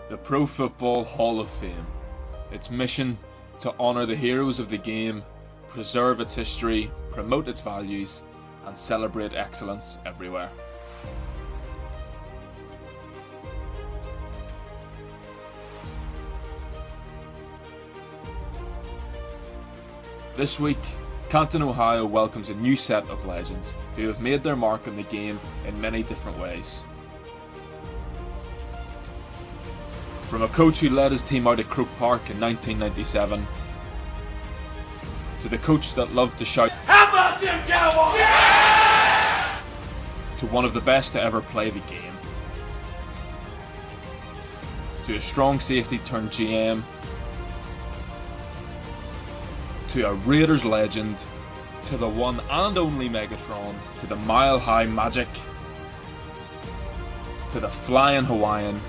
The Pro Football Hall of Fame. Its mission to honour the heroes of the game, preserve its history, promote its values, and celebrate excellence everywhere. This week, Canton, Ohio welcomes a new set of legends who have made their mark on the game in many different ways. From a coach who led his team out at Croke Park in 1997, to the coach that loved to shout, "How about them Cowboys?" Yeah! To one of the best to ever play the game, to a strong safety turned GM, to a Raiders legend, to the one and only Megatron, to the Mile High Magic, to the Flying Hawaiian.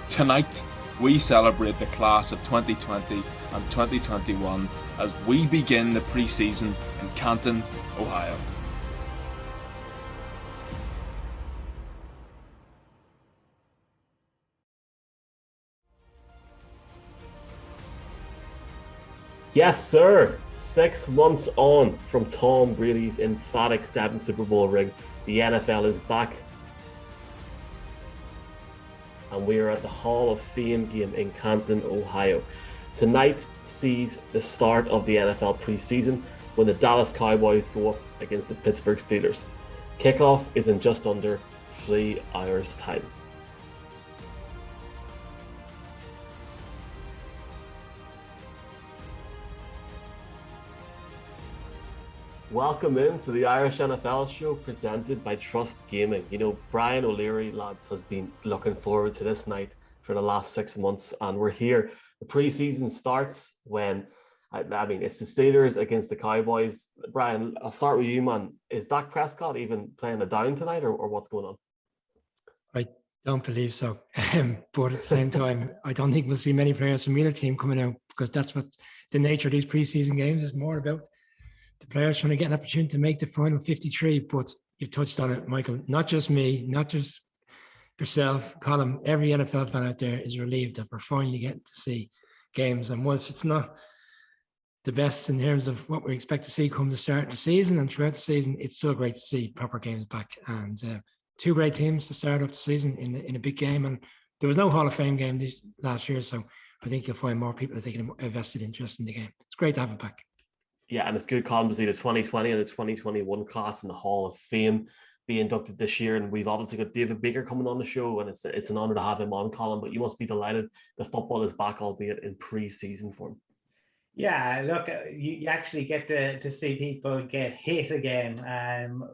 Tonight, we celebrate the class of 2020 and 2021 as we begin the pre-season in Canton, Ohio. Yes, sir. 6 months on from Tom Brady's emphatic 7th Super Bowl ring, the NFL is back. And we are at the Hall of Fame game in Canton, Ohio. Tonight sees the start of the NFL preseason when the Dallas Cowboys go up against the Pittsburgh Steelers. Kickoff is in just under 3 hours' time. Welcome into the Irish NFL show presented by Trust Gaming. You know, Brian O'Leary, lads, has been looking forward to this night for the last 6 months, and we're here. The preseason starts when, I mean, it's the Steelers against the Cowboys. Brian, I'll start with you, man. Is Dak Prescott even playing a down tonight, or what's going on? I don't believe so. But at the same time, I don't think we'll see many players from either team coming out, because that's what the nature of these preseason games is more about. The players trying to get an opportunity to make the final 53, but you've touched on it, Michael. Not just me, not just yourself, Colin. Every NFL fan out there is relieved that we're finally getting to see games. And whilst it's not the best in terms of what we expect to see come the start of the season and throughout the season, it's still great to see proper games back. And two great teams to start off the season in a big game. And there was no Hall of Fame game last year, so I think you'll find more people are taking a vested interest in the game. It's great to have it back. Yeah, and it's good, Colin, to see the 2020 and the 2021 class in the Hall of Fame be inducted this year. And we've obviously got David Baker coming on the show, and it's an honour to have him on, Colin. But you must be delighted the football is back, albeit in pre-season form. Yeah, look, you actually get to see people get hit again.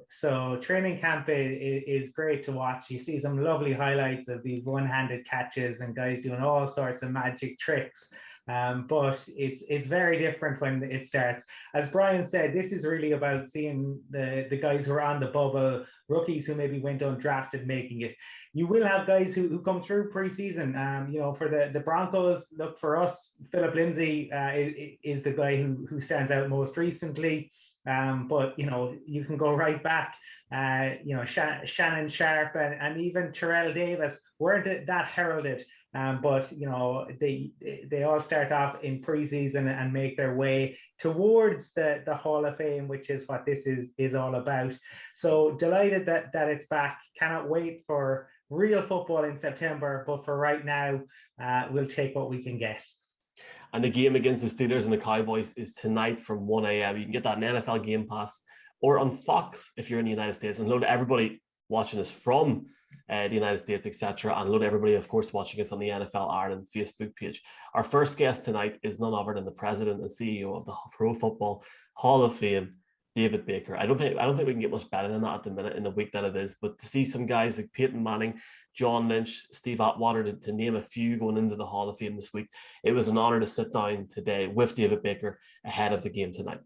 So training camp is great to watch. You see some lovely highlights of these one-handed catches and guys doing all sorts of magic tricks. But it's very different when it starts. As Brian said, this is really about seeing the guys who are on the bubble, rookies who maybe went undrafted making it. You will have guys who come through preseason. For the Broncos, look, for us, Philip Lindsay is the guy who stands out most recently. But you can go right back. Shannon Sharp and even Terrell Davis weren't that heralded. But they all start off in preseason and make their way towards the Hall of Fame, which is what this is all about. So delighted that it's back. Cannot wait for real football in September. But for right now, we'll take what we can get. And the game against the Steelers and the Cowboys is tonight from 1 a.m. You can get that in NFL Game Pass or on Fox if you're in the United States. And hello to everybody watching us from the United States, etc. And hello to everybody, of course, watching us on the NFL Ireland Facebook page. Our first guest tonight is none other than the president and CEO of the Pro Football Hall of Fame, David Baker. I don't think we can get much better than that at the minute in the week that it is. But to see some guys like Peyton Manning, John Lynch, Steve Atwater, to name a few going into the Hall of Fame this week, it was an honor to sit down today with David Baker ahead of the game tonight.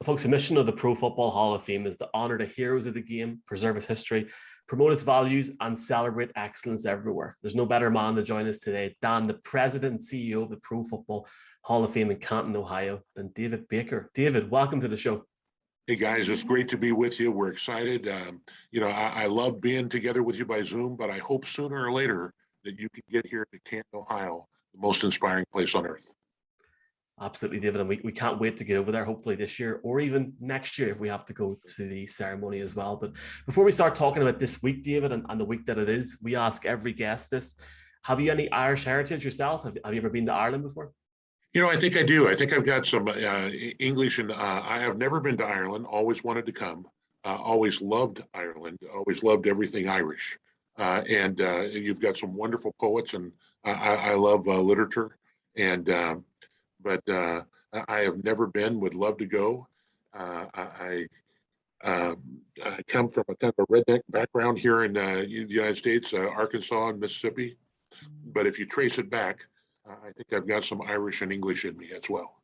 Folks, the mission of the Pro Football Hall of Fame is to honour the heroes of the game, preserve its history, promote its values, and celebrate excellence everywhere. There's no better man to join us today than the president and CEO of the Pro Football Hall of Fame in Canton, Ohio, than David Baker. David, welcome to the show. Hey guys, it's great to be with you. We're excited. I love being together with you by Zoom, but I hope sooner or later that you can get here to Canton, Ohio, the most inspiring place on earth. Absolutely, David. And we can't wait to get over there, hopefully this year or even next year if we have to go to the ceremony as well. But before we start talking about this week, David, and the week that it is, we ask every guest this. Have you any Irish heritage yourself? Have you ever been to Ireland before? I think I do. I think I've got some English, and I have never been to Ireland. Always wanted to come. Always loved Ireland. Always loved everything Irish. And you've got some wonderful poets, and I love literature. But I have never been. Would love to go. I come from a kind of a redneck background here in the United States, Arkansas and Mississippi. But if you trace it back, I think I've got some Irish and English in me as well.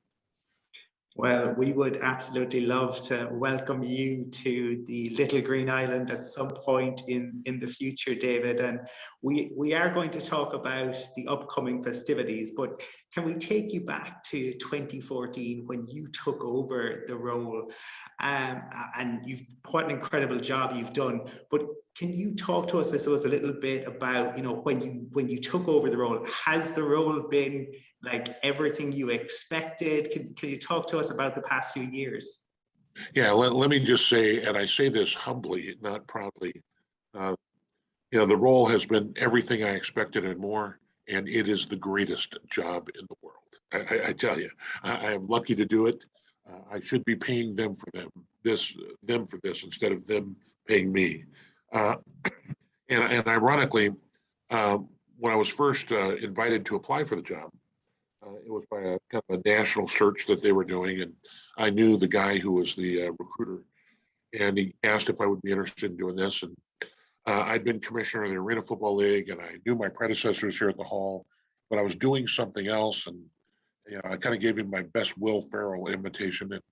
Well, we would absolutely love to welcome you to the Little Green Island at some point in the future, David. And we are going to talk about the upcoming festivities, but can we take you back to 2014 when you took over the role? And what an incredible job you've done. But can you talk to us, I suppose, a little bit about, when you took over the role, has the role been like everything you expected? Can you talk to us about the past few years? Yeah, let me just say, and I say this humbly, not proudly, the role has been everything I expected and more, and it is the greatest job in the world. I tell you, I am lucky to do it. I should be paying them for this instead of them paying me. And ironically, when I was first invited to apply for the job, it was by a kind of a national search that they were doing, and I knew the guy who was the recruiter, and he asked if I would be interested in doing this. And I'd been commissioner of the Arena Football League, and I knew my predecessors here at the Hall, but I was doing something else, and I kind of gave him my best Will Ferrell invitation, and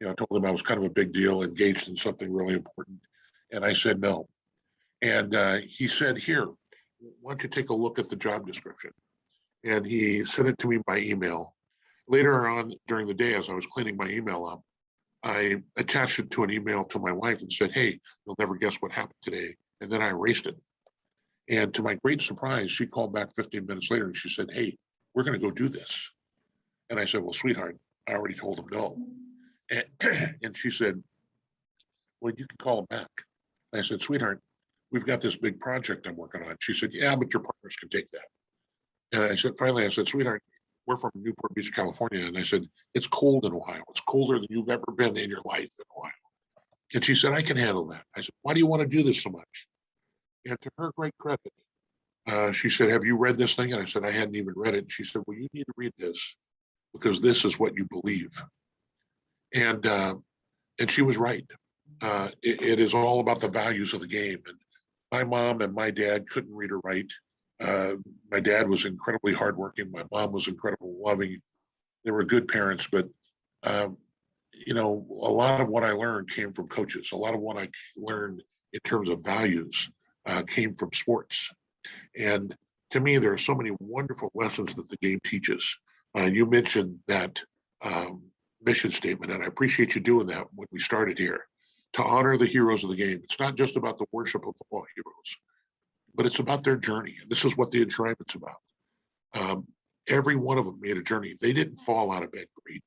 I told him I was kind of a big deal, engaged in something really important, and I said no. And he said, "Here, why don't you take a look at the job description?" And he sent it to me by email. Later on during the day, as I was cleaning my email up, I attached it to an email to my wife and said, "Hey, you'll never guess what happened today." And then I erased it. And to my great surprise, she called back 15 minutes later and she said, "Hey, we're going to go do this." And I said, "Well, sweetheart, I already told him no." And she said, "Well, you can call him back." And I said, "Sweetheart, we've got this big project I'm working on." She said, "Yeah, but your partners can take that." And I said, "Sweetheart, we're from Newport Beach, California." And I said, "It's cold in Ohio. It's colder than you've ever been in your life in Ohio." And she said, "I can handle that." I said, "Why do you want to do this so much?" And to her great credit, she said, "Have you read this thing?" And I said, "I hadn't even read it." And she said, "Well, you need to read this because this is what you believe." And she was right. It is all about the values of the game. And my mom and my dad couldn't read or write. My dad was incredibly hardworking. My mom was incredibly loving. They were good parents, but a lot of what I learned came from coaches. A lot of what I learned in terms of values came from sports. And to me, there are so many wonderful lessons that the game teaches. You mentioned that mission statement, and I appreciate you doing that when we started here, to honor the heroes of the game. It's not just about the worship of football heroes, but it's about their journey. And this is what the enshrinement's about. Every one of them made a journey. They didn't fall out of bed great.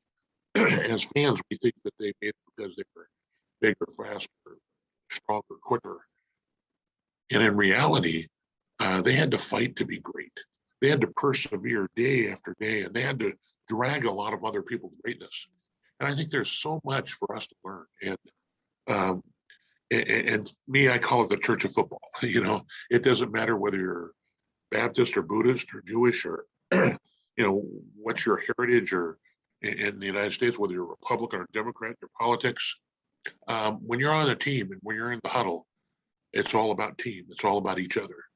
As fans, we think that they made it because they were bigger, faster, stronger, quicker. And in reality, they had to fight to be great. They had to persevere day after day, and they had to drag a lot of other people to greatness. And I think there's so much for us to learn. And me, I call it the Church of Football. It doesn't matter whether you're Baptist or Buddhist or Jewish or, what's your heritage or in the United States, whether you're Republican or Democrat, your politics. When you're on a team and when you're in the huddle, it's all about team. It's all about each other.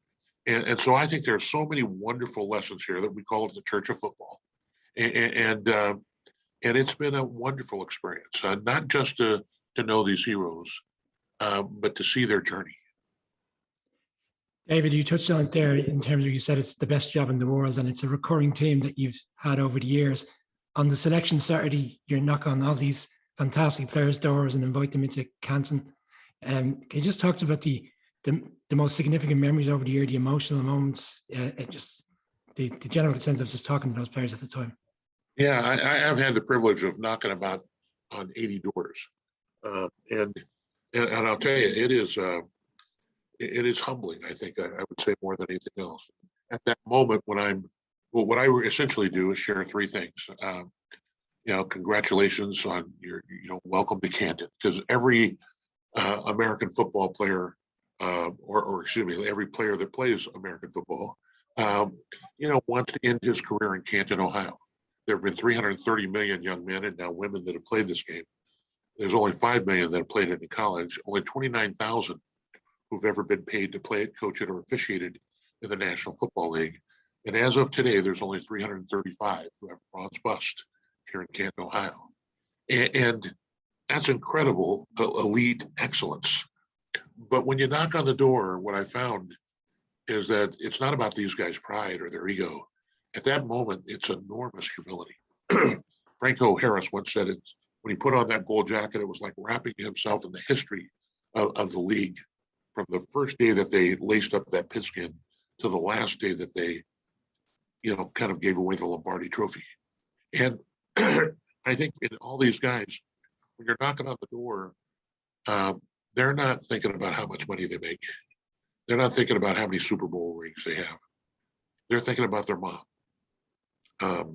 And so I think there are so many wonderful lessons here that we call it the Church of Football. And it's been a wonderful experience, not just to know these heroes, but to see their journey. David, you touched on it there in terms of, you said it's the best job in the world and it's a recurring theme that you've had over the years. On the selection Saturday, you're knocking on all these fantastic players' doors and invite them into Canton. Can you just talk about the most significant memories over the year, the emotional moments, just the general sense of just talking to those players at the time? Yeah, I have had the privilege of knocking about on 80 doors, and I'll tell you, it is humbling. I think I would say more than anything else. At that moment when what I essentially do is share three things. Congratulations on your, welcome to Canton, because every American football player, or excuse me, every player that plays American football, wants to end his career in Canton, Ohio. There have been 330 million young men and now women that have played this game. There's only 5 million that have played it in college. Only 29,000 who've ever been paid to play it, coach it, or officiated in the National Football League. And as of today, there's only 335 who have bronze bust here in Canton, Ohio. And that's incredible, elite excellence. But when you knock on the door, what I found is that it's not about these guys' pride or their ego. At that moment, it's enormous humility. Franco Harris once said it, when he put on that gold jacket, it was like wrapping himself in the history of the league from the first day that they laced up that pigskin to the last day that they, kind of gave away the Lombardi trophy. And I think in all these guys, when you're knocking on the door, they're not thinking about how much money they make. They're not thinking about how many Super Bowl rings they have. They're thinking about their mom.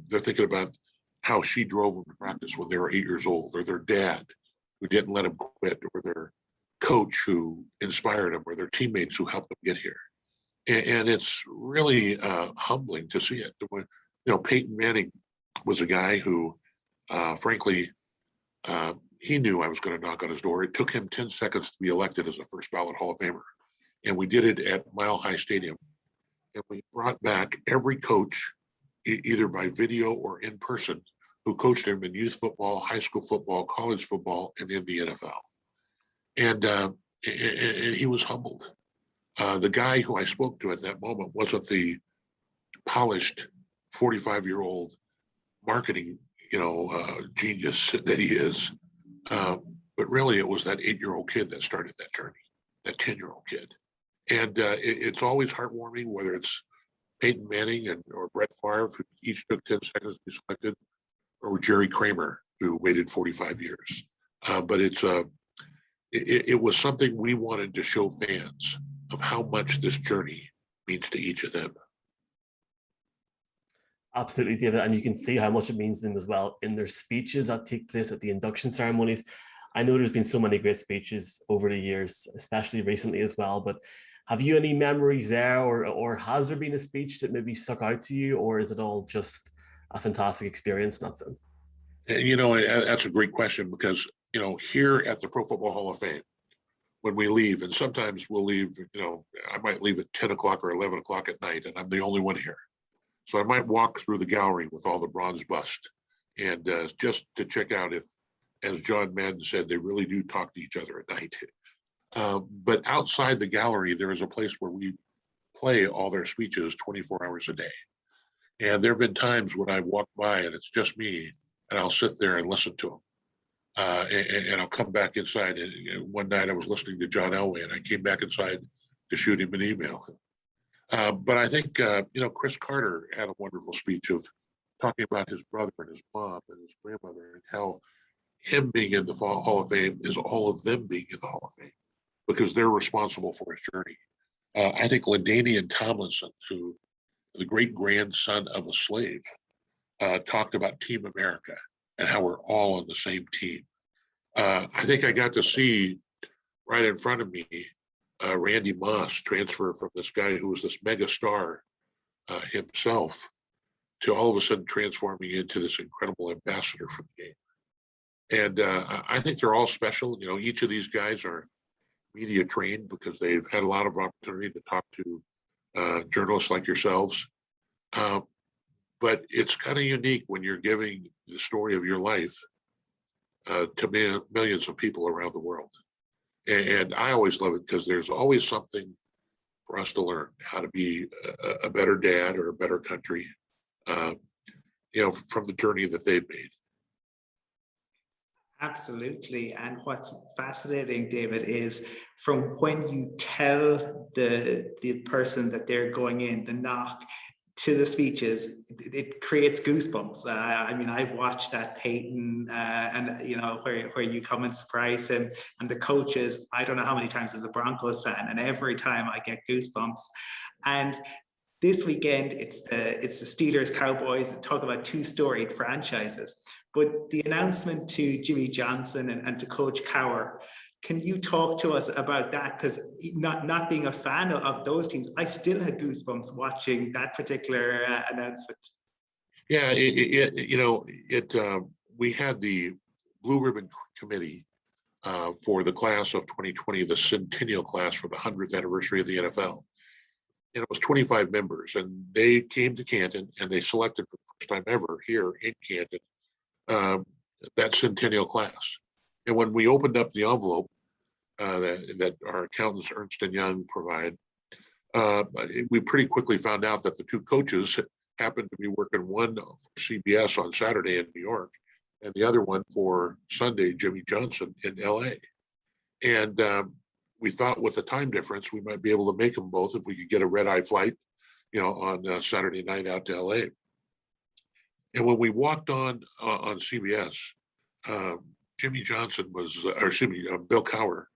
They're thinking about how she drove them to practice when they were 8 years old, or their dad who didn't let them quit, or their coach who inspired them, or their teammates who helped them get here. And it's really humbling to see it. Peyton Manning was a guy who, frankly, he knew I was going to knock on his door. It took him 10 seconds to be elected as a first ballot Hall of Famer. And we did it at Mile High Stadium. And we brought back every coach, either by video or in person, who coached him in youth football, high school football, college football, and in the NFL. And he was humbled. The guy who I spoke to at that moment wasn't the polished 45-year-old marketing, genius that he is. But really, it was that 8-year-old kid that started that journey, that 10-year-old kid. And it's always heartwarming, whether it's Peyton Manning or Brett Favre, who each took 10 seconds to be selected, or Jerry Kramer, who waited 45 years. But it was something we wanted to show fans of how much this journey means to each of them. Absolutely, David. And you can see how much it means to them as well in their speeches that take place at the induction ceremonies. I know there's been so many great speeches over the years, especially recently as well, but have you any memories there, or has there been a speech that maybe stuck out to you, or is it all just a fantastic experience in that sense? That's a great question, because, here at the Pro Football Hall of Fame, when we leave, and sometimes we'll leave, I might leave at 10 o'clock or 11 o'clock at night, and I'm the only one here. So I might walk through the gallery with all the bronze bust, and just to check out if, as John Madden said, they really do talk to each other at night. But outside the gallery, there is a place where we play all their speeches 24 hours a day. And there have been times when I walk by and it's just me, and I'll sit there and listen to them. And I'll come back inside. And one night I was listening to John Elway, and I came back inside to shoot him an email. But I think, Chris Carter had a wonderful speech of talking about his brother and his mom and his grandmother, and how him being in the Hall of Fame is all of them being in the Hall of Fame, because they're responsible for his journey. I think LaDainian Tomlinson, who the great grandson of a slave, talked about Team America and how we're all on the same team. I think I got to see right in front of me Randy Moss transfer from this guy who was this mega star himself to all of a sudden transforming into this incredible ambassador for the game. And I think they're all special. Each of these guys are media trained, because they've had a lot of opportunity to talk to journalists like yourselves. But it's kind of unique when you're giving the story of your life to millions of people around the world. And I always love it, because there's always something for us to learn, how to be a better dad or a better country, from the journey that they've made. Absolutely. And what's fascinating, David, is from when you tell the person that they're going in, the knock, to the speeches, it creates goosebumps. I mean, I've watched that Peyton, and you know where you come and surprise him, and the coaches. I don't know how many times as a Broncos fan, and every time I get goosebumps. And this weekend, it's the Steelers Cowboys. Talk about two storied franchises. But the announcement to Jimmy Johnson and to Coach Cowher, can you talk to us about that? Because not being a fan of those teams, I still had goosebumps watching that particular announcement. Yeah, we had the Blue Ribbon Committee for the class of 2020, the Centennial class for the 100th anniversary of the NFL. And it was 25 members, and they came to Canton and they selected for the first time ever here in Canton that Centennial class. And when we opened up the envelope that our accountants Ernst & Young provide, we pretty quickly found out that the two coaches happened to be working, one for CBS on Saturday in New York and the other one for Sunday, Jimmy Johnson in LA. And we thought with the time difference, we might be able to make them both if we could get a red-eye flight, on Saturday night out to LA. And when we walked on CBS, Jimmy Johnson was, or excuse me, Bill Cowher,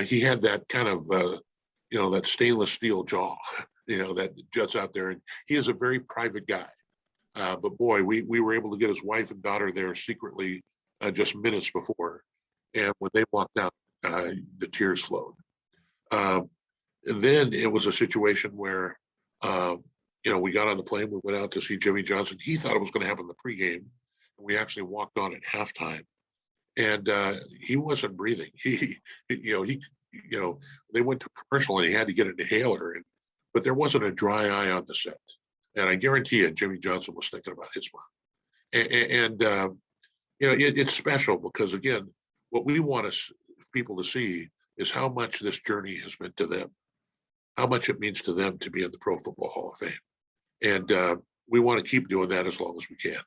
he had that kind of, that stainless steel jaw, that juts out there. And he is a very private guy. But boy, we were able to get his wife and daughter there secretly just minutes before. And when they walked out, the tears flowed. And then it was a situation where, we got on the plane, we went out to see Jimmy Johnson. He thought it was going to happen in the pregame. And we actually walked on at halftime. And he wasn't breathing. They went to commercial and he had to get an inhaler, but there wasn't a dry eye on the set. And I guarantee you, Jimmy Johnson was thinking about his mom. It's special because, again, what we want people to see is how much this journey has meant to them, how much it means to them to be in the Pro Football Hall of Fame. And we want to keep doing that as long as we can.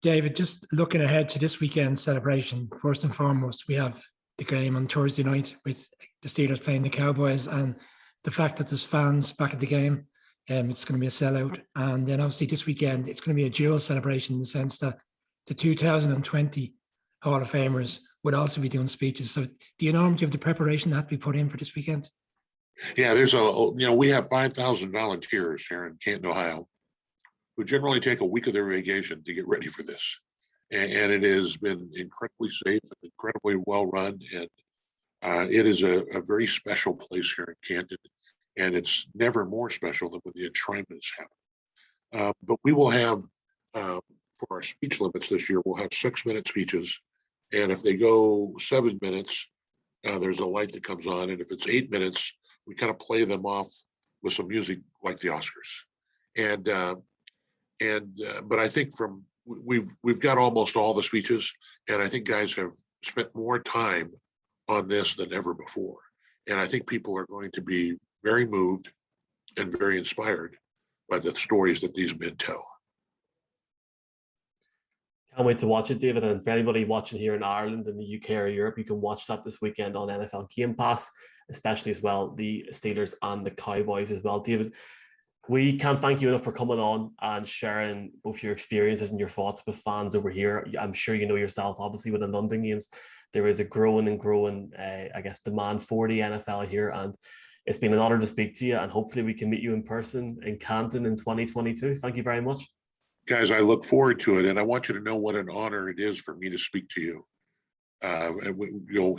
David, just looking ahead to this weekend's celebration, first and foremost, we have the game on Thursday night with the Steelers playing the Cowboys, and the fact that there's fans back at the game, it's going to be a sellout. And then obviously this weekend, it's going to be a dual celebration in the sense that the 2020 Hall of Famers would also be doing speeches. So the enormity of the preparation that we put in for this weekend. Yeah, we have 5,000 volunteers here in Canton, Ohio, who generally take a week of their vacation to get ready for this. And it has been incredibly safe and incredibly well run. And it is a very special place here in Canton. And it's never more special than when the enshrinements happen. But we will have, for our speech limits this year, we'll have 6-minute speeches. And if they go 7 minutes, there's a light that comes on. And if it's 8 minutes, we kind of play them off with some music like the Oscars. But I think we've got almost all the speeches, and I think guys have spent more time on this than ever before. And I think people are going to be very moved and very inspired by the stories that these men tell. Can't wait to watch it, David. And for anybody watching here in Ireland, in the UK or Europe, you can watch that this weekend on NFL Game Pass, especially as well the Steelers and the Cowboys as well. David, we can't thank you enough for coming on and sharing both your experiences and your thoughts with fans over here. I'm sure you know yourself, obviously, with the London games, there is a growing, demand for the NFL here. And it's been an honor to speak to you. And hopefully we can meet you in person in Canton in 2022. Thank you very much. Guys, I look forward to it. And I want you to know what an honor it is for me to speak to you.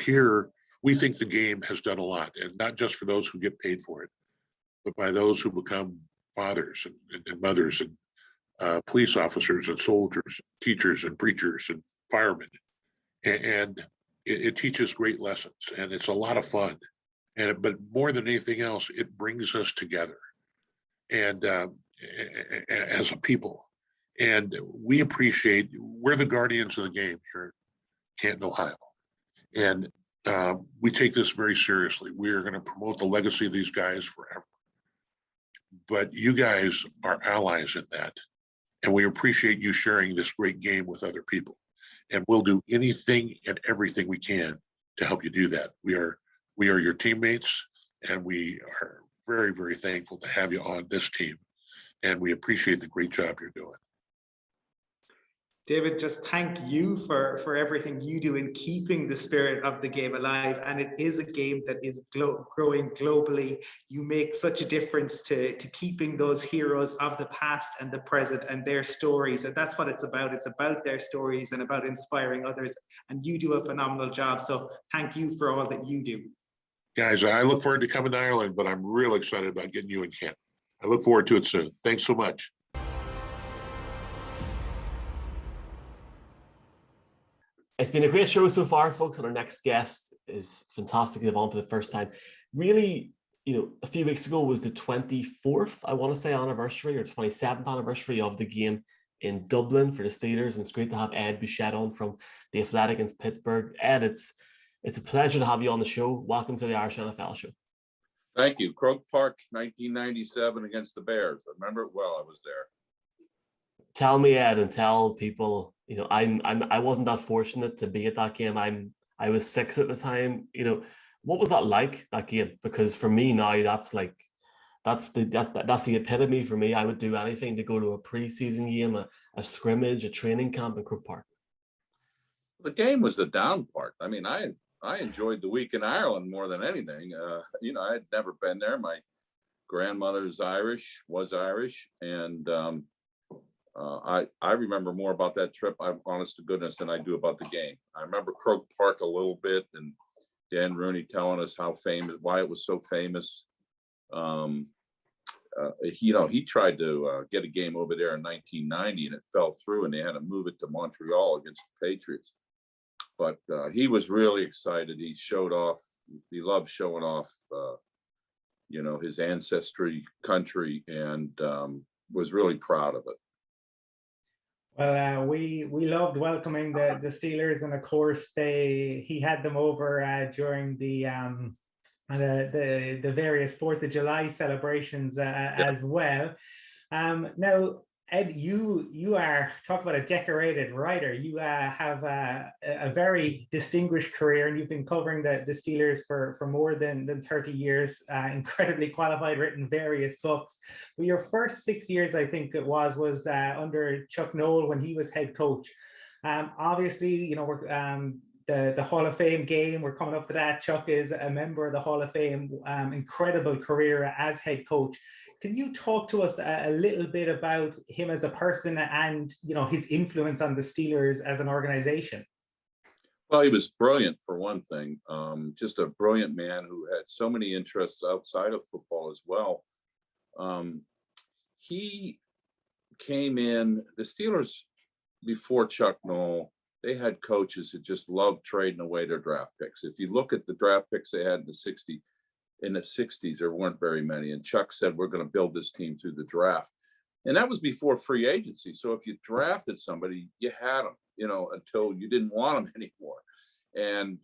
Here, we think the game has done a lot, and not just for those who get paid for it, but by those who become fathers and mothers and police officers and soldiers, teachers and preachers and firemen. And it teaches great lessons, and it's a lot of fun. But more than anything else, it brings us together and as a people. And we're the guardians of the game here in Canton, Ohio. And we take this very seriously. We are going to promote the legacy of these guys forever. But you guys are allies in that. And we appreciate you sharing this great game with other people. and we'll do anything and everything we can to help you do that. We are your teammates, and we are very, very thankful to have you on this team, and we appreciate the great job you're doing. David, just thank you for everything you do in keeping the spirit of the game alive. And it is a game that is growing globally. You make such a difference to keeping those heroes of the past and the present and their stories. And that's what it's about. It's about their stories and about inspiring others. And you do a phenomenal job. So thank you for all that you do. Guys, I look forward to coming to Ireland, but I'm real excited about getting you in camp. I look forward to it soon. Thanks so much. It's been a great show so far, folks, and our next guest is fantastic to have on for the first time. Really, a few weeks ago was the 24th, I want to say, anniversary or 27th anniversary of the game in Dublin for the Steelers, and it's great to have Ed Bouchette on from The Athletic in Pittsburgh. Ed, it's a pleasure to have you on the show. Welcome to the Irish NFL Show. Thank you. Croke Park, 1997 against the Bears. I remember it well. I was there. Tell me, Ed, and tell people, I wasn't that fortunate to be at that game. I was 6 at the time. What was that like, that game? Because for me now, that's the epitome for me. I would do anything to go to a preseason game, a scrimmage, a training camp in Croke Park. The game was the down part. I mean, I enjoyed the week in Ireland more than anything. I had never been there. My grandmother's was Irish, and I remember more about that trip, I'm honest to goodness, than I do about the game. I remember Croke Park a little bit, and Dan Rooney telling us why it was so famous. He tried to get a game over there in 1990, and it fell through, and they had to move it to Montreal against the Patriots. But he was really excited. He showed off. He loved showing off, his ancestry, country, and was really proud of it. Well, we loved welcoming the Steelers, and of course he had them over during the various 4th of July celebrations as well. Now, Ed, you are, talk about a decorated writer. You have a very distinguished career, and you've been covering the Steelers for more than 30 years, incredibly qualified, written various books. But your first 6 years, I think it was under Chuck Noll when he was head coach. Obviously, we're the Hall of Fame game, we're coming up to that. Chuck is a member of the Hall of Fame, incredible career as head coach. Can you talk to us a little bit about him as a person and, his influence on the Steelers as an organization? Well, he was brilliant, for one thing. Just a brilliant man who had so many interests outside of football as well. He came in, the Steelers, before Chuck Noll, they had coaches who just loved trading away their draft picks. If you look at the draft picks they had in the 60s, there weren't very many. And Chuck said, we're going to build this team through the draft. And that was before free agency. So if you drafted somebody, you had them, until you didn't want them anymore. And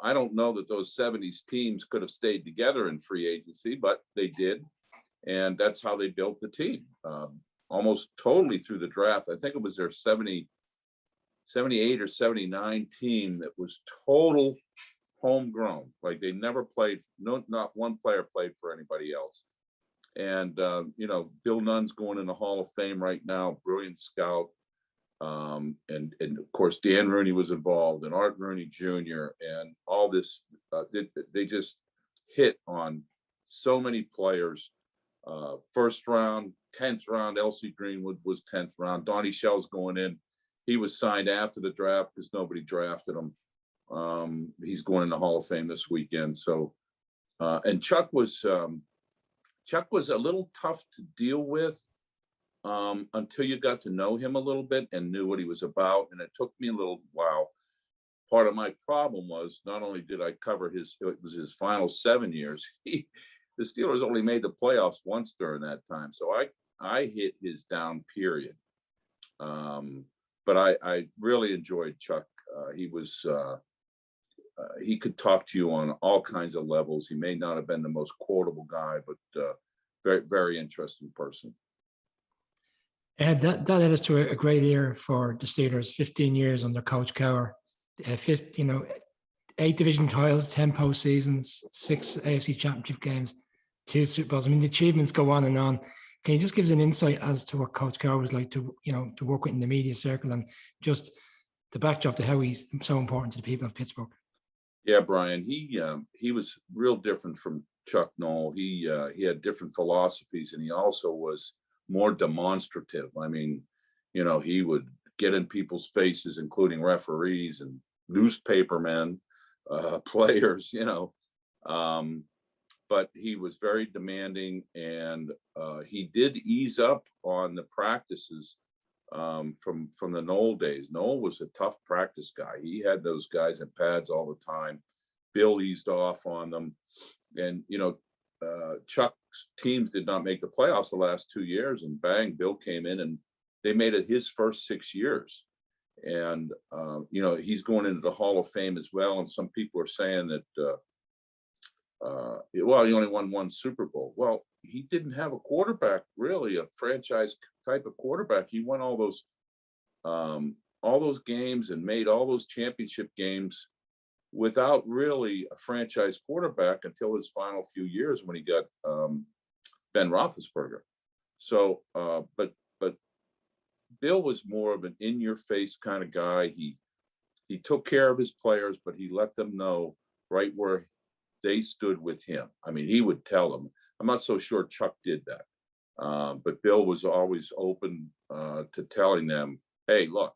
I don't know that those 70s teams could have stayed together in free agency, but they did. And that's how they built the team, almost totally through the draft. I think it was their 78 or 79 team that was total homegrown. Like they never played, not one player played for anybody else. And, Bill Nunn's going in the Hall of Fame right now, brilliant scout. And of course, Dan Rooney was involved, and Art Rooney Jr. and all this, they just hit on so many players. First round, 10th round, Elsie Greenwood was 10th round. Donnie Shell's going in. He was signed after the draft because nobody drafted him. He's going in the Hall of Fame this weekend. So, and Chuck was a little tough to deal with until you got to know him a little bit and knew what he was about. And it took me a little while. Part of my problem was not only did I cover it was his final 7 years. The Steelers only made the playoffs once during that time. So I hit his down period. But I really enjoyed Chuck. He could talk to you on all kinds of levels. He may not have been the most quotable guy, but very, very interesting person. And that led us to a great year for the Steelers. 15 years under Coach Cowher. 8 division titles, 10 postseasons, 6 AFC Championship games, 2 Super Bowls. I mean, the achievements go on and on. Can you just give us an insight as to what Coach Cowher was like to work with in the media circle, and just the backdrop to how he's so important to the people of Pittsburgh? Yeah, Brian, he was real different from Chuck Noll. He had different philosophies, and he also was more demonstrative. I mean, he would get in people's faces, including referees and newspapermen, players, but he was very demanding, and he did ease up on the practices from the Noll days. Noll was a tough practice guy. He had those guys in pads all the time. Bill eased off on them, and Chuck's teams did not make the playoffs the last 2 years, and bang, Bill came in and they made it his first 6 years. And he's going into the Hall of Fame as well. And some people are saying that he only won 1 Super Bowl. Well, he didn't have a quarterback, really, a franchise type of quarterback. He won all those games and made all those championship games without really a franchise quarterback until his final few years when he got Ben Roethlisberger. So, but Bill was more of an in-your-face kind of guy. He took care of his players, but he let them know right where they stood with him. I mean, he would tell them. I'm not so sure Chuck did that, but Bill was always open to telling them, "Hey, look,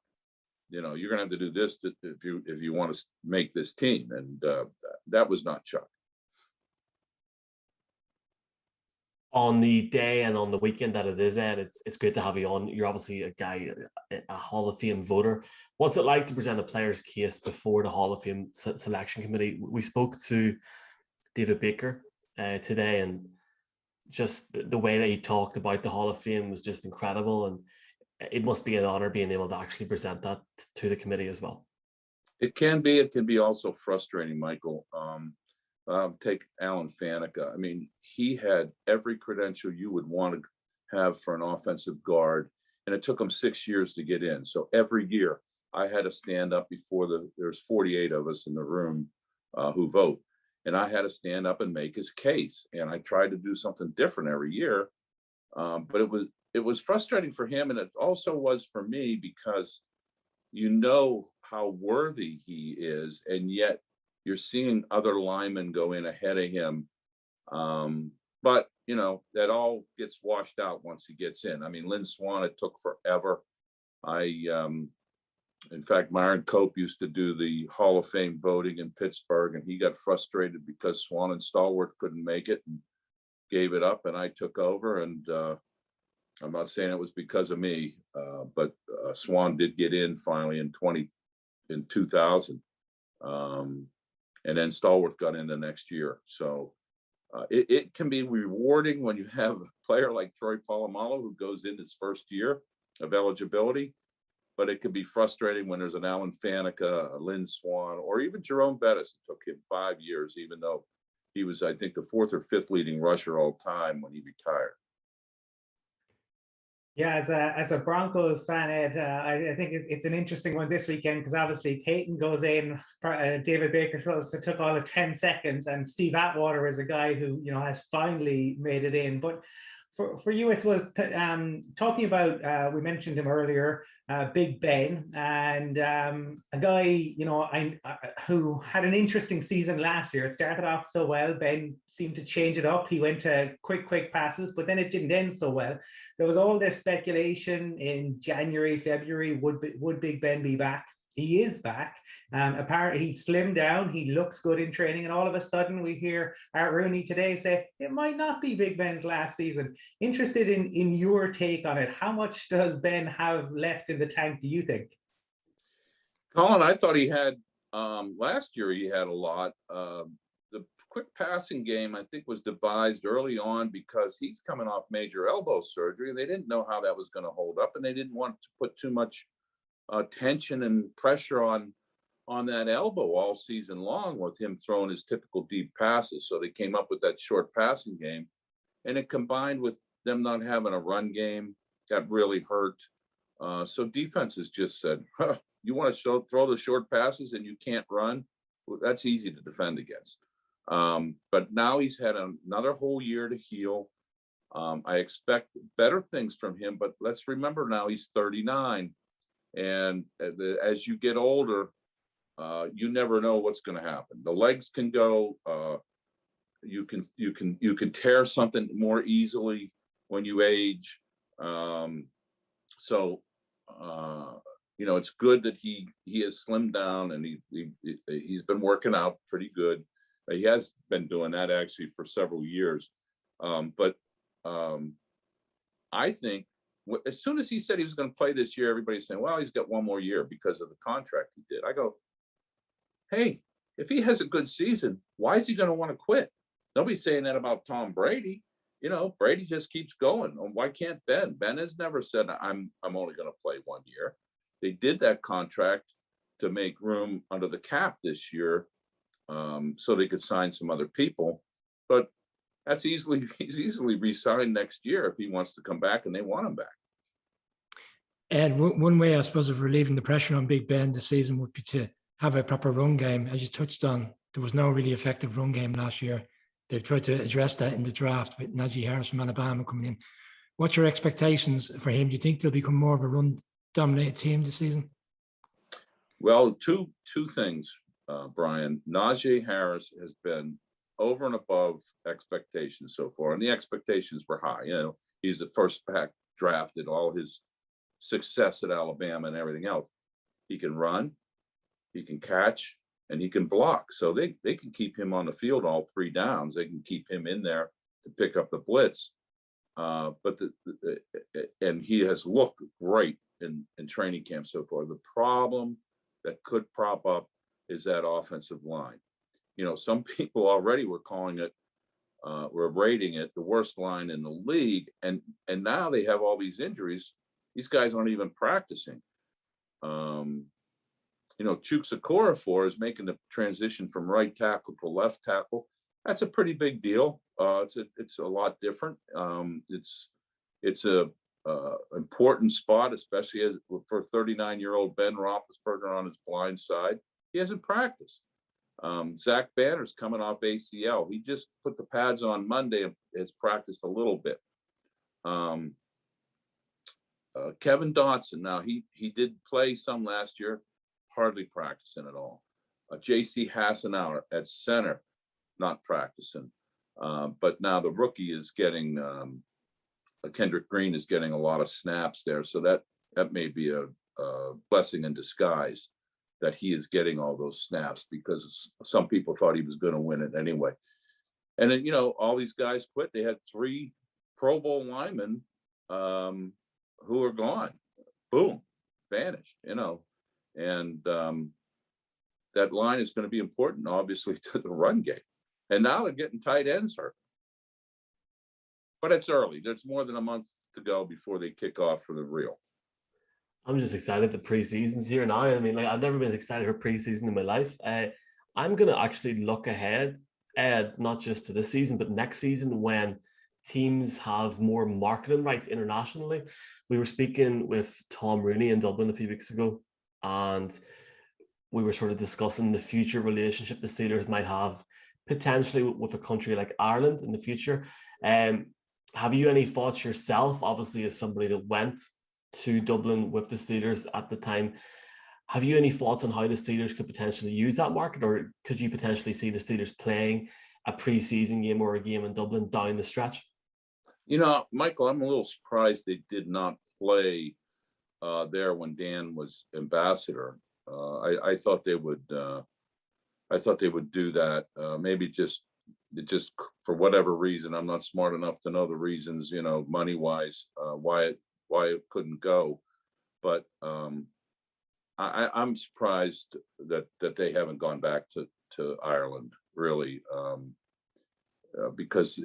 you're gonna have to do this if you want to make this team," and that was not Chuck. On the day and on the weekend that it is, Ed, it's great to have you on. You're obviously a guy, a Hall of Fame voter. What's it like to present a player's case before the Hall of Fame selection committee? We spoke to David Baker today, and just the way that he talked about the Hall of Fame was just incredible. And it must be an honor being able to actually present that to the committee as well. It can be also frustrating, Michael. Take Alan Faneca. I mean, he had every credential you would want to have for an offensive guard, and it took him 6 years to get in. So every year I had to stand up before there's 48 of us in the room who vote, and I had to stand up and make his case. And I tried to do something different every year, but it was frustrating for him, and it also was for me, because how worthy he is, and yet you're seeing other linemen go in ahead of him. But, that all gets washed out once he gets in. I mean, Lynn Swann, it took forever. In fact, Myron Cope used to do the Hall of Fame voting in Pittsburgh, and he got frustrated because Swann and Stallworth couldn't make it and gave it up, and I took over. And I'm not saying it was because of me, but Swann did get in finally in 2000. And then Stallworth got in the next year. So it can be rewarding when you have a player like Troy Polamalu who goes in his first year of eligibility, but it can be frustrating when there's an Alan Faneca, a Lynn Swann, or even Jerome Bettis. It took him 5 years, even though he was, I think, the 4th or 5th leading rusher all time when he retired. Yeah, as a Broncos fan, Ed, I think it's an interesting one this weekend, because obviously Peyton goes in, David Baker took all of 10 seconds, and Steve Atwater is a guy who has finally made it in. But for you, I suppose, talking about, we mentioned him earlier, Big Ben, and a guy who had an interesting season last year. It started off so well. Ben seemed to change it up. He went to quick passes, but then it didn't end so well. There was all this speculation in January, February, would Big Ben be back? He is back. Apparently he slimmed down. He looks good in training, and all of a sudden we hear Art Rooney today say it might not be Big Ben's last season. Interested in your take on it. How much does Ben have left in the tank, do you think? Colin, I thought he had last year. He had a lot. The quick passing game, I think, was devised early on because he's coming off major elbow surgery, and they didn't know how that was going to hold up, and they didn't want to put too much tension and pressure on that elbow all season long with him throwing his typical deep passes. So they came up with that short passing game, and it combined with them not having a run game that really hurt. So defenses just said, huh, you want to throw the short passes and you can't run? Well, that's easy to defend against. But now he's had another whole year to heal. I expect better things from him, but let's remember now he's 39. And as you get older, you never know what's going to happen. The legs can go. You can tear something more easily when you age. It's good that he has slimmed down and he's been working out pretty good. He has been doing that actually for several years. But I think as soon as he said he was going to play this year, everybody's saying, well, he's got one more year because of the contract he did. I go, hey, if he has a good season, why is he going to want to quit? Nobody's saying that about Tom Brady. Brady just keeps going. Why can't Ben? Ben has never said, I'm only going to play 1 year. They did that contract to make room under the cap this year, so they could sign some other people. But he's easily re-signed next year if he wants to come back and they want him back. And one way, I suppose, of relieving the pressure on Big Ben this season would be to have a proper run game. As you touched on, there was no really effective run game last year. They've tried to address that in the draft with Najee Harris from Alabama coming in. What's your expectations for him? Do you think they'll become more of a run-dominated team this season? Well, two things, Brian. Najee Harris has been over and above expectations so far, and the expectations were high. He's the first back drafted, all his success at Alabama and everything else. He can run, he can catch, and he can block. So they can keep him on the field all 3 downs. They can keep him in there to pick up the blitz. And he has looked great in training camp so far. The problem that could prop up is that offensive line. Some people already were calling it, were rating it the worst line in the league. And now they have all these injuries. These guys aren't even practicing. Chuks Okorafor is making the transition from right tackle to left tackle. That's a pretty big deal. It's a lot different. It's a important spot, especially for 39-year-old Ben Roethlisberger on his blind side. He hasn't practiced. Zach Banner's coming off ACL. He just put the pads on Monday and has practiced a little bit. Kevin Dotson, now he did play some last year, hardly practicing at all. J.C. Hassenauer at center, not practicing. But now the rookie is getting, Kendrick Green is getting a lot of snaps there. So that may be a blessing in disguise that he is getting all those snaps, because some people thought he was going to win it anyway. And then, all these guys quit. They had 3 Pro Bowl linemen who are gone. Boom, vanished, and that line is going to be important, obviously, to the run game. And now they're getting tight ends hurt. But it's early. There's more than a month to go before they kick off for the real. I'm just excited the preseason's here now. I mean, I've never been excited for preseason in my life. I'm going to actually look ahead, not just to this season, but next season, when teams have more marketing rights internationally. We were speaking with Tom Rooney in Dublin a few weeks ago, and we were sort of discussing the future relationship the Steelers might have potentially with a country like Ireland in the future. Have you any thoughts yourself, obviously, as somebody that went to Dublin with the Steelers at the time? Have you any thoughts on how the Steelers could potentially use that market, or could you potentially see the Steelers playing a preseason game or a game in Dublin down the stretch? Michael, I'm a little surprised they did not play there when Dan was ambassador. I thought they would. I thought they would do that. Maybe just for whatever reason. I'm not smart enough to know the reasons, money wise, why it couldn't go. But I'm surprised that they haven't gone back to Ireland, really, because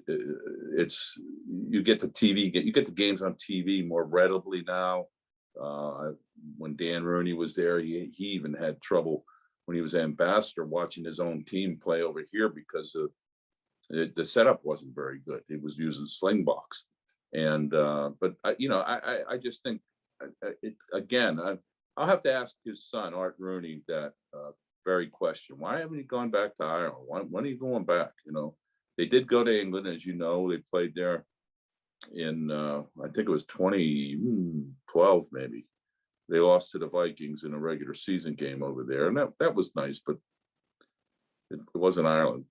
you get the games on TV more readily now. When Dan Rooney was there, he even had trouble when he was ambassador watching his own team play over here because the setup wasn't very good. He was using Slingbox. And but I just think again, I'll have to ask his son Art Rooney that very question. Why haven't you gone back to Ireland? When are you going back? They did go to England, as you know. They played there in I think it was 2012 maybe. They lost to the Vikings in a regular season game over there, and that was nice, but it wasn't Ireland.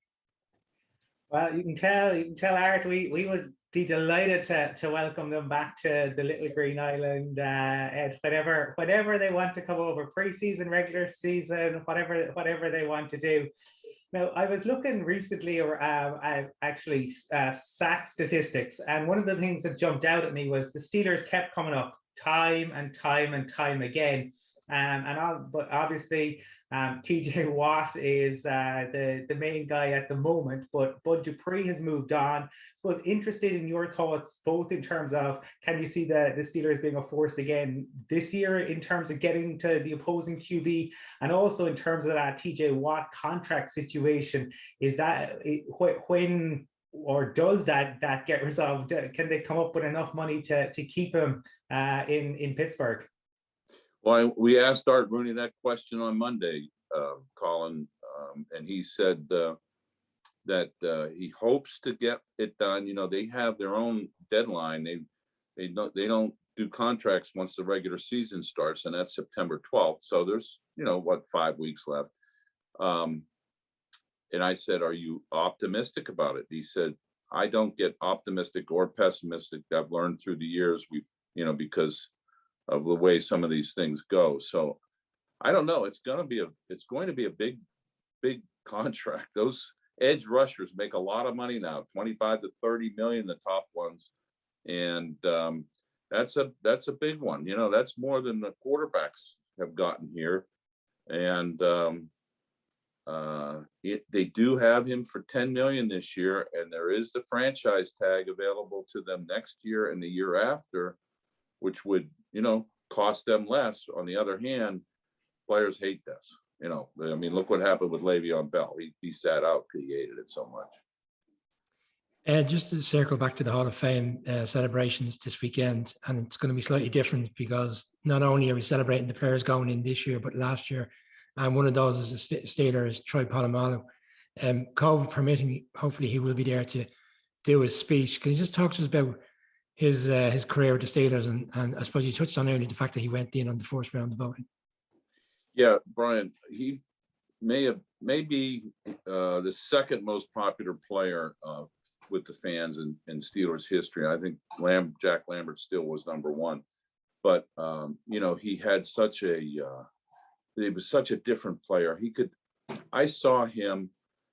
Well, you can tell Art, we would be delighted to welcome them back to the little green island at whenever they want to come over, pre-season, regular season, whatever they want to do. Now, I was looking recently at actually sack statistics, and one of the things that jumped out at me was the Steelers kept coming up time and time again. But obviously, TJ Watt is the main guy at the moment, but Bud Dupree has moved on. So I was interested in your thoughts, both in terms of, can you see the Steelers being a force again this year in terms of getting to the opposing QB, and also in terms of that TJ Watt contract situation? Is that when, or does that get resolved? Can they come up with enough money to keep him in Pittsburgh? Well, we asked Art Rooney that question on Monday, Colin, and he said that he hopes to get it done. They have their own deadline. They don't do contracts once the regular season starts, and that's September 12th. So there's 5 weeks left. And I said, "Are you optimistic about it?" He said, "I don't get optimistic or pessimistic. I've learned through the years because of the way some of these things go. So I don't know. It's going to be a big contract. Those edge rushers make a lot of money now, 25 to 30 million, the top ones. And that's a big one. That's more than the quarterbacks have gotten here. And they do have him for 10 million this year. And there is the franchise tag available to them next year and the year after, which would, cost them less. On the other hand, players hate this. Look what happened with Le'Veon Bell. He sat out because he hated it so much. Just to circle back to the Hall of Fame celebrations this weekend, and it's going to be slightly different because not only are we celebrating the players going in this year, but last year, and one of those is the Steelers, Troy Polamalu. COVID permitting, hopefully he will be there to do his speech. Can you just talk to us about his career with the Steelers, and I suppose you touched on earlier the fact that he went in on the first round of voting? Yeah, Brian, he may be the second most popular player with the fans in Steelers history. I think Jack Lambert still was number one, but he had he was such a different player. I saw him,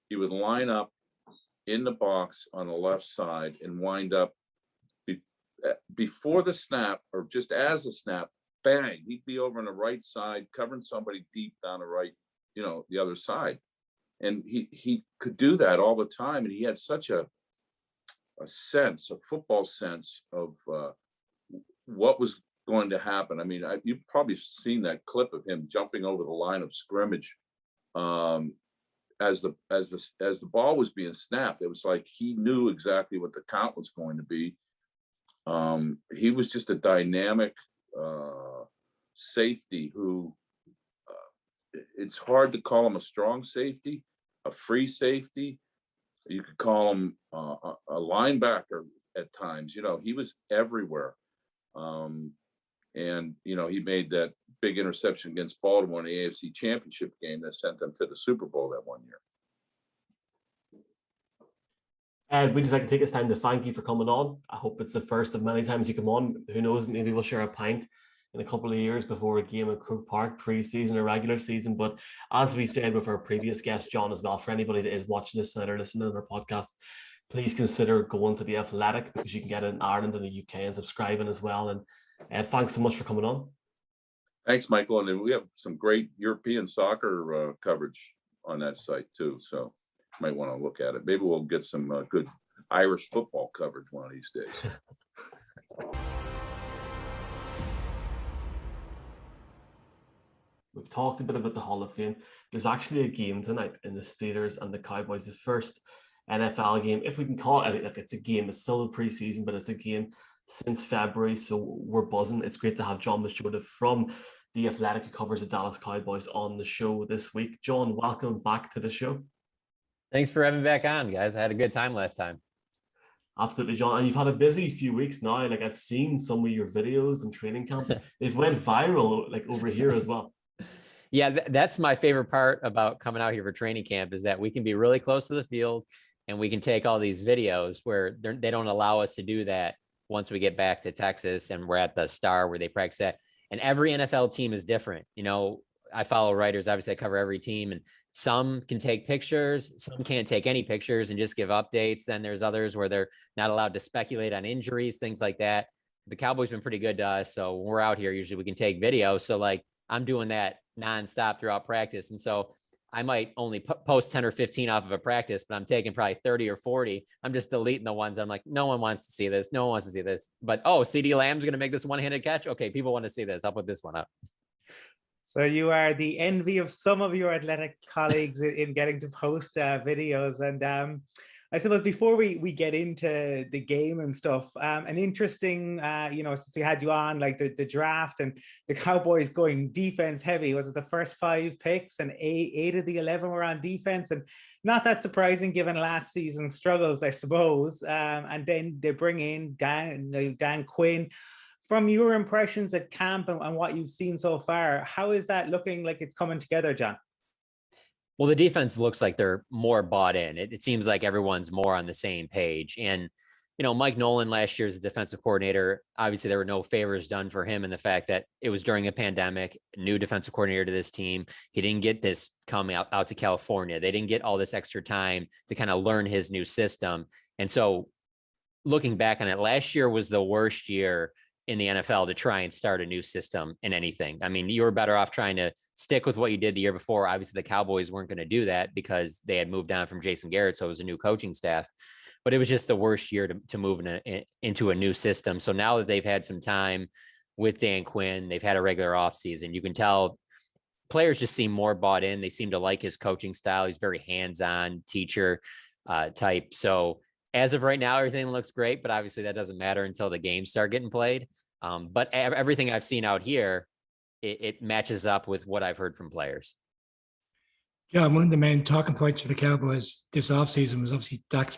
he would line up in the box on the left side and wind up before the snap, or just as a snap, bang, he'd be over on the right side, covering somebody deep down the right, the other side. And he could do that all the time. And he had such a football sense of what was going to happen. I mean, you've probably seen that clip of him jumping over the line of scrimmage as the ball was being snapped. It was like he knew exactly what the count was going to be. He was just a dynamic safety who it's hard to call him a strong safety, a free safety. You could call him a linebacker at times. He was everywhere. And he made that big interception against Baltimore in the AFC Championship game that sent them to the Super Bowl that one year. And we'd just like to take this time to thank you for coming on. I hope it's the first of many times you come on. Who knows, maybe we'll share a pint in a couple of years before a game at Croke Park, pre-season or regular season. But as we said with our previous guest, John, as well, for anybody that is watching this or listening to our podcast, please consider going to The Athletic, because you can get it in Ireland and the UK, and subscribing as well. And thanks so much for coming on. Thanks, Michael. And we have some great European soccer coverage on that site too. So you might want to look at it. Maybe we'll get some good Irish football coverage one of these days. We've talked a bit about the Hall of Fame. There's actually a game tonight in the Steelers and the Cowboys, the first NFL game, if we can call it. Like, it's a game. It's still the preseason, but it's a game since February. So we're buzzing. It's great to have Jon Machota from The Athletic, who covers the Dallas Cowboys, on the show this week. Jon, welcome back to the show. Thanks for having me back on, guys. I had a good time last time. Absolutely, Jon. And you've had a busy few weeks now. Like, I've seen some of your videos and training camp. They've went viral, like, over here as well. Yeah, that's my favorite part about coming out here for training camp, is that we can be really close to the field and we can take all these videos where they don't allow us to do that once we get back to Texas and we're at the Star where they practice at. And every NFL team is different. You know, I follow writers, obviously I cover every team, and some can take pictures, some can't take any pictures and just give updates. Then there's others where they're not allowed to speculate on injuries, things like that. The Cowboys been pretty good to us. So when we're out here, usually we can take video. So like I'm doing that nonstop throughout practice. And so I might only post 10 or 15 off of a practice, but I'm taking probably 30 or 40. I'm just deleting the ones I'm like, no one wants to see this. No one wants to see this. But, oh, CeeDee Lamb's going to make this one-handed catch. Okay, people want to see this. I'll put this one up. So you are the envy of some of your athletic colleagues in getting to post videos. And I suppose before we get into the game and stuff, an interesting, since we had you on, like the draft and the Cowboys going defense heavy. Was it the first 5 picks and eight of the 11 were on defense? And not that surprising given last season's struggles, I suppose. And then they bring in Dan Quinn. From your impressions at camp and what you've seen so far, how is that looking like it's coming together, Jon? Well, the defense looks like they're more bought in. It seems like everyone's more on the same page. And, you know, Mike Nolan last year as the defensive coordinator, obviously there were no favors done for him in the fact that it was during a pandemic, new defensive coordinator to this team. He didn't get this coming out to California. They didn't get all this extra time to kind of learn his new system. And so looking back on it, last year was the worst year in the NFL to try and start a new system in anything. I mean, you were better off trying to stick with what you did the year before. Obviously, the Cowboys weren't going to do that because they had moved on from Jason Garrett, so it was a new coaching staff. But it was just the worst year to move into a new system. So now that they've had some time with Dan Quinn, they've had a regular offseason, you can tell players just seem more bought in. They seem to like his coaching style. He's very hands-on teacher type. So as of right now, everything looks great, but obviously that doesn't matter until the games start getting played. But everything I've seen out here, it matches up with what I've heard from players. Yeah, one of the main talking points for the Cowboys this offseason was obviously Dak's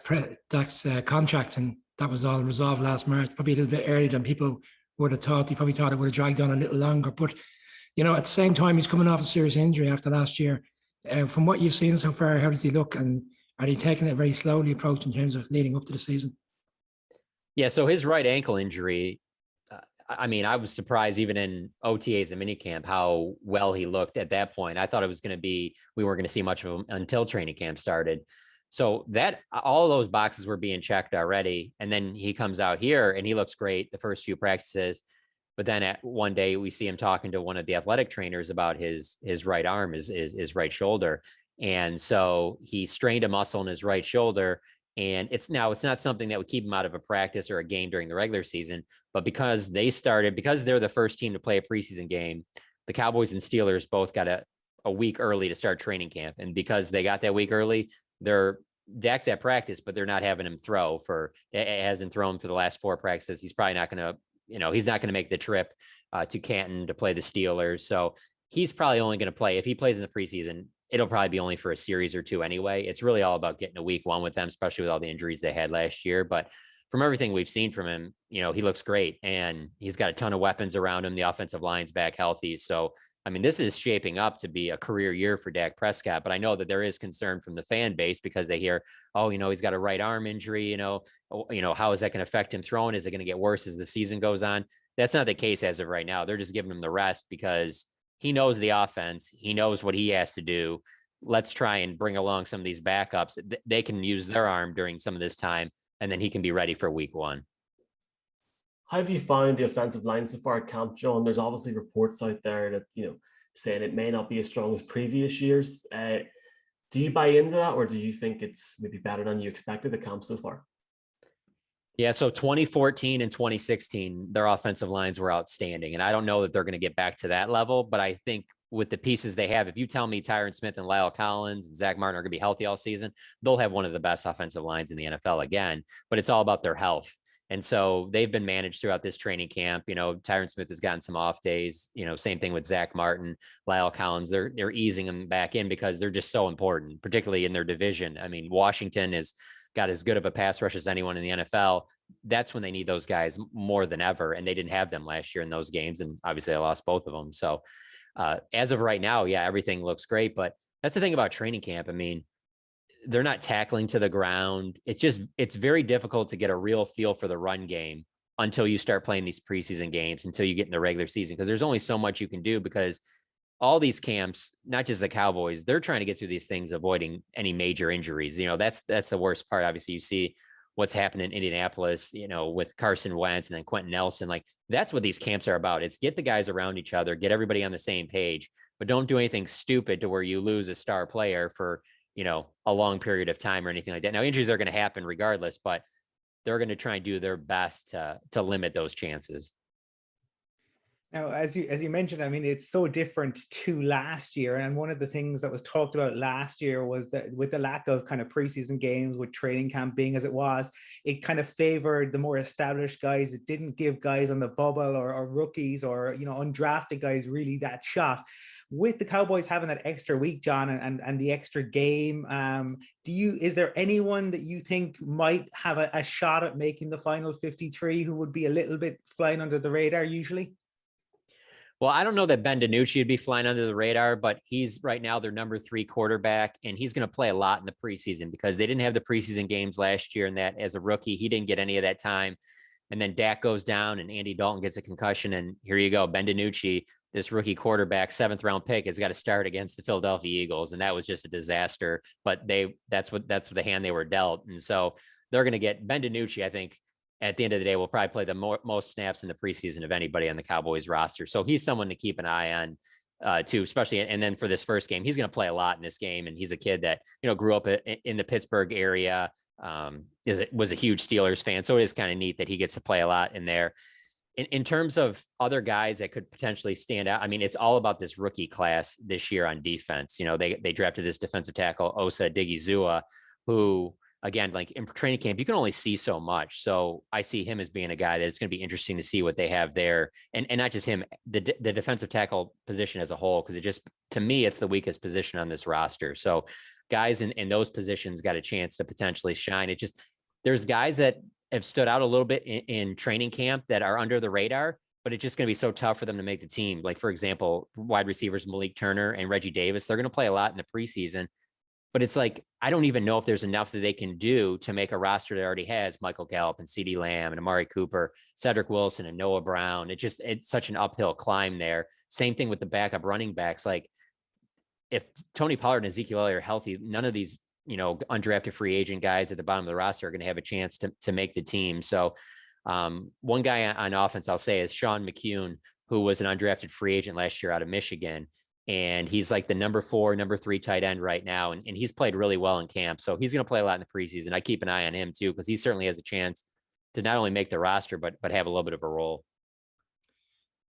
contract, and that was all resolved last March, probably a little bit earlier than people would have thought. They probably thought it would have dragged on a little longer. But, you know, at the same time, he's coming off a serious injury after last year. From what you've seen so far, how does he look? And are they taking a very slowly approach in terms of leading up to the season? Yeah, so his right ankle injury, I mean, I was surprised even in OTAs and minicamp how well he looked at that point. I thought it was going to be, we weren't going to see much of him until training camp started. So that all of those boxes were being checked already. And then he comes out here and he looks great the first few practices. But then at one day we see him talking to one of the athletic trainers about his right arm, his right shoulder. And so he strained a muscle in his right shoulder. And it's not something that would keep him out of a practice or a game during the regular season. But because they're the first team to play a preseason game, the Cowboys and Steelers both got a week early to start training camp. And because they got that week early, Dak's at practice, but they're not having him throw hasn't thrown for the last 4 practices. He's probably not going to, he's not going to make the trip to Canton to play the Steelers. So he's probably only going to play, if he plays in the preseason, it'll probably be only for a series or 2 anyway. It's really all about getting a week 1 with them, especially with all the injuries they had last year. But from everything we've seen from him, he looks great and he's got a ton of weapons around him. The offensive line's back healthy. So, I mean, this is shaping up to be a career year for Dak Prescott, but I know that there is concern from the fan base because they hear, oh, he's got a right arm injury, how is that going to affect him throwing? Is it going to get worse as the season goes on? That's not the case as of right now. They're just giving him the rest because he knows the offense. He knows what he has to do. Let's try and bring along some of these backups. They can use their arm during some of this time, and then he can be ready for week 1. How have you found the offensive line so far at camp, Jon? There's obviously reports out there that, saying it may not be as strong as previous years. Do you buy into that, or do you think it's maybe better than you expected at camp so far? Yeah, so 2014 and 2016, their offensive lines were outstanding. And I don't know that they're going to get back to that level, but I think with the pieces they have, if you tell me Tyron Smith and Lyle Collins and Zach Martin are going to be healthy all season, they'll have one of the best offensive lines in the NFL again. But it's all about their health. And so they've been managed throughout this training camp. Tyron Smith has gotten some off days, same thing with Zach Martin, Lyle Collins. They're easing them back in because they're just so important, particularly in their division. I mean, Washington has got as good of a pass rush as anyone in the NFL. That's when they need those guys more than ever. And they didn't have them last year in those games. And obviously they lost both of them. So as of right now, yeah, everything looks great. But that's the thing about training camp. I mean, they're not tackling to the ground. It's very difficult to get a real feel for the run game until you start playing these preseason games, until you get in the regular season, because there's only so much you can do, because all these camps, not just the Cowboys, they're trying to get through these things, avoiding any major injuries. That's the worst part. Obviously, you see what's happening in Indianapolis, with Carson Wentz and then Quentin Nelson. Like, that's what these camps are about. It's get the guys around each other, get everybody on the same page, but don't do anything stupid to where you lose a star player for a long period of time or anything like that. Now, injuries are going to happen regardless, but they're going to try and do their best to limit those chances. Now, as you mentioned, I mean, it's so different to last year. And one of the things that was talked about last year was that with the lack of kind of preseason games, with training camp being as it was, it kind of favored the more established guys. It didn't give guys on the bubble or rookies or, undrafted guys really that shot. With the Cowboys having that extra week, John, and the extra game, is there anyone that you think might have a shot at making the final 53 who would be a little bit flying under the radar usually? Well, I don't know that Ben DiNucci would be flying under the radar, but he's right now their number 3 quarterback, and he's going to play a lot in the preseason because they didn't have the preseason games last year, and that as a rookie, he didn't get any of that time. And then Dak goes down and Andy Dalton gets a concussion, and here you go. Ben DiNucci, this rookie quarterback, 7th round pick, has got to start against the Philadelphia Eagles. And that was just a disaster, but that's the hand they were dealt. And so they're going to get Ben DiNucci, I think, at the end of the day, will probably play the most snaps in the preseason of anybody on the Cowboys roster. So he's someone to keep an eye on too, especially. And then for this first game, he's going to play a lot in this game. And he's a kid that, grew up in the Pittsburgh area, was a huge Steelers fan. So it is kind of neat that he gets to play a lot in there. In terms of other guys that could potentially stand out, I mean, it's all about this rookie class this year on defense. They drafted this defensive tackle, Osa Digizua, who, again, like in training camp, you can only see so much. So I see him as being a guy that it's going to be interesting to see what they have there. And not just him, the defensive tackle position as a whole, because to me, it's the weakest position on this roster. So guys in those positions got a chance to potentially shine. There's guys that have stood out a little bit in training camp that are under the radar, but it's just going to be so tough for them to make the team. Like, for example, wide receivers Malik Turner and Reggie Davis, they're going to play a lot in the preseason. But it's like, I don't even know if there's enough that they can do to make a roster that already has Michael Gallup and CeeDee Lamb and Amari Cooper, Cedric Wilson and Noah Brown. It's such an uphill climb there. Same thing with the backup running backs. Like, if Tony Pollard and Ezekiel Elliott are healthy, none of these, undrafted free agent guys at the bottom of the roster are going to have a chance to make the team. So one guy on offense I'll say is Sean McCune, who was an undrafted free agent last year out of Michigan. And he's like the number 4, number 3 tight end right now. And he's played really well in camp. So he's going to play a lot in the preseason. I keep an eye on him too, because he certainly has a chance to not only make the roster, but have a little bit of a role.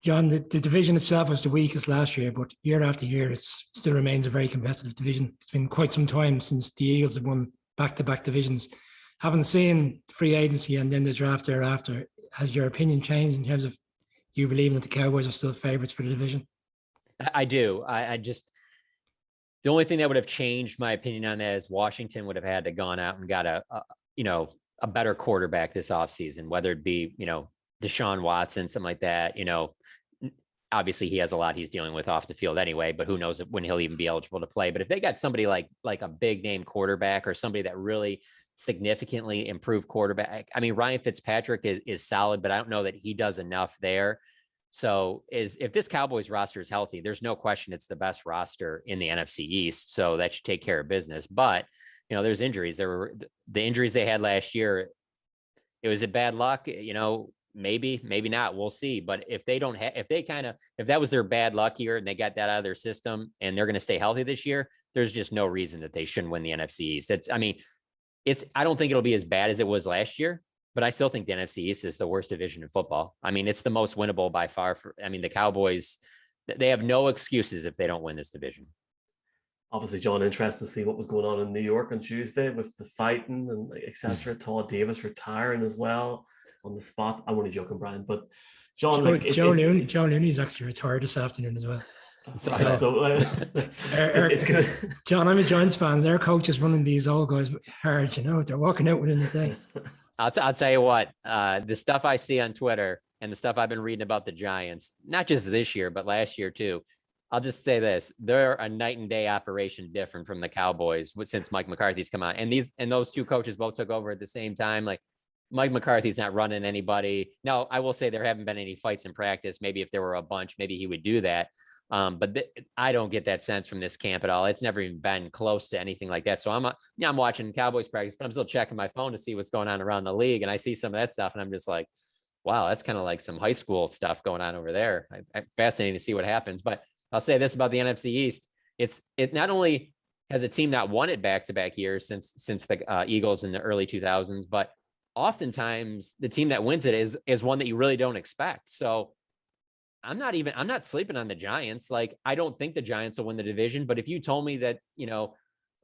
John, the division itself was the weakest last year, but year after year, it still remains a very competitive division. It's been quite some time since the Eagles have won back-to-back divisions. Having seen free agency and then the draft thereafter, has your opinion changed in terms of you believing that the Cowboys are still favourites for the division? I do. I just, the only thing that would have changed my opinion on that is Washington would have had to gone out and got a better quarterback this offseason, whether it be, Deshaun Watson, something like that. Obviously he has a lot he's dealing with off the field anyway, but who knows when he'll even be eligible to play. But if they got somebody like a big name quarterback or somebody that really significantly improved quarterback, I mean, Ryan Fitzpatrick is solid, but I don't know that he does enough there. So if this Cowboys roster is healthy, there's no question it's the best roster in the NFC East. So that should take care of business. But, there's injuries. There were the injuries they had last year. It was a bad luck, maybe not. We'll see. But if they don't have, if that was their bad luck year and they got that out of their system and they're going to stay healthy this year, there's just no reason that they shouldn't win the NFC East. I don't think it'll be as bad as it was last year. But I still think the NFC East is the worst division in football. I mean, it's the most winnable by far. The Cowboys, they have no excuses if they don't win this division. Obviously, John, interested to see what was going on in New York on Tuesday with the fighting and et cetera. Todd Davis retiring as well. on the spot. I'm only joking, Brian, but John, like Joe Looney's actually retired this afternoon as well. Right, so it's good. John, I'm a Giants fan. Their coach is running these old guys hard. You know, they're walking out within the day. I'll tell you what, the stuff I see on Twitter and the stuff I've been reading about the Giants, not just this year, but last year too. I'll just say this: they're a night and day operation different from the Cowboys since Mike McCarthy's come out. And those two coaches both took over at the same time. Like Mike McCarthy's not running anybody. Now, I will say there haven't been any fights in practice. Maybe if there were a bunch, maybe he would do that. But I don't get that sense from this camp at all. It's never even been close to anything like that. So I'm watching Cowboys practice, but I'm still checking my phone to see what's going on around the league. And I see some of that stuff and I'm just like, wow, that's kind of like some high school stuff going on over there. I'm fascinating to see what happens. But I'll say this about the NFC East. It not only has a team that won it back-to-back years since the Eagles in the early 2000s, but oftentimes the team that wins it is one that you really don't expect. So I'm not sleeping on the Giants. Like, I don't think the Giants will win the division, but if you told me that,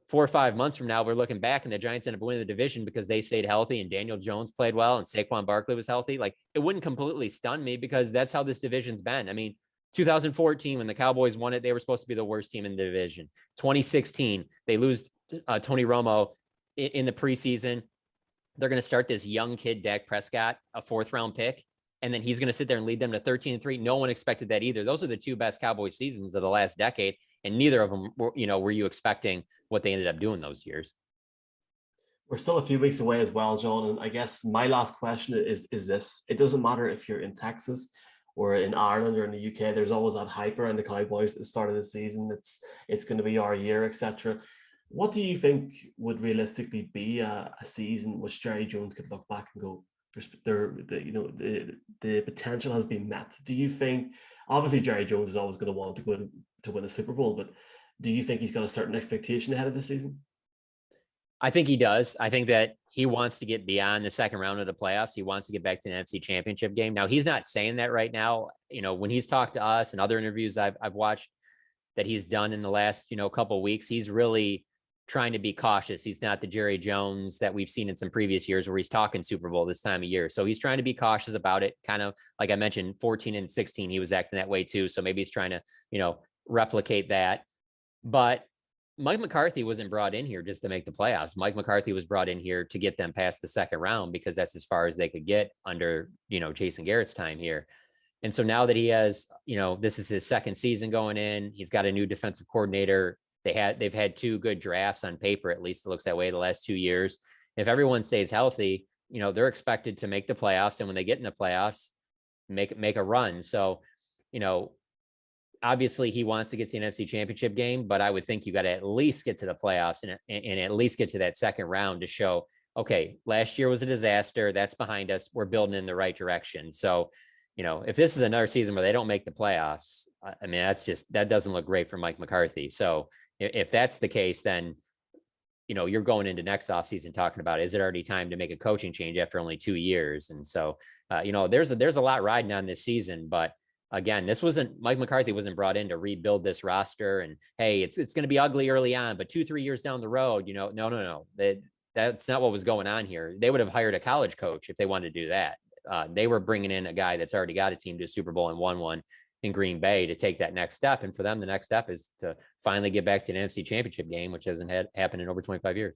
4 or 5 months from now, we're looking back and the Giants end up winning the division because they stayed healthy and Daniel Jones played well and Saquon Barkley was healthy, like, it wouldn't completely stun me because that's how this division's been. I mean, 2014, when the Cowboys won it, they were supposed to be the worst team in the division. 2016, they lose Tony Romo in the preseason. They're going to start this young kid, Dak Prescott, a 4th round pick. And then he's going to sit there and lead them to 13-3. No one expected that either. Those are the two best Cowboys seasons of the last decade. And neither of them were you expecting what they ended up doing those years. We're still a few weeks away as well, John. And I guess my last question is this. It doesn't matter if you're in Texas or in Ireland or in the UK, there's always that hype around the Cowboys at the start of the season. It's going to be our year, etc. What do you think would realistically be a season which Jerry Jones could look back and go, the potential has been met? Do you think, obviously Jerry Jones is always going to want to win a Super Bowl, but do you think he's got a certain expectation ahead of the season? I think he does. I think that he wants to get beyond the second round of the playoffs. He wants to get back to an NFC Championship game. Now, he's not saying that right now. When he's talked to us and other interviews I've watched that he's done in the last, couple of weeks, he's really trying to be cautious. He's not the Jerry Jones that we've seen in some previous years where he's talking Super Bowl this time of year. So he's trying to be cautious about it. Kind of like I mentioned, 14 and 16, he was acting that way too. So maybe he's trying to, replicate that. But Mike McCarthy wasn't brought in here just to make the playoffs. Mike McCarthy was brought in here to get them past the second round because that's as far as they could get under, Jason Garrett's time here. And so now that he has, this is his second season going in, he's got a new defensive coordinator. They've had 2 good drafts on paper, at least it looks that way the last 2 years. If everyone stays healthy, they're expected to make the playoffs. And when they get in the playoffs, make a run. So, obviously he wants to get to the NFC Championship game, but I would think you got to at least get to the playoffs and at least get to that second round to show, okay, last year was a disaster. That's behind us. We're building in the right direction. So, if this is another season where they don't make the playoffs, I mean, that doesn't look great for Mike McCarthy. So if that's the case, then, you're going into next offseason talking about, is it already time to make a coaching change after only 2 years? And so, there's a lot riding on this season, but again, Mike McCarthy wasn't brought in to rebuild this roster and, hey, it's going to be ugly early on, but 2-3 years down the road, no. That's not what was going on here. They would have hired a college coach if they wanted to do that. They were bringing in a guy that's already got a team to a Super Bowl and won one in Green Bay to take that next step. And for them, the next step is to finally get back to an NFC Championship game, which hasn't happened in over 25 years.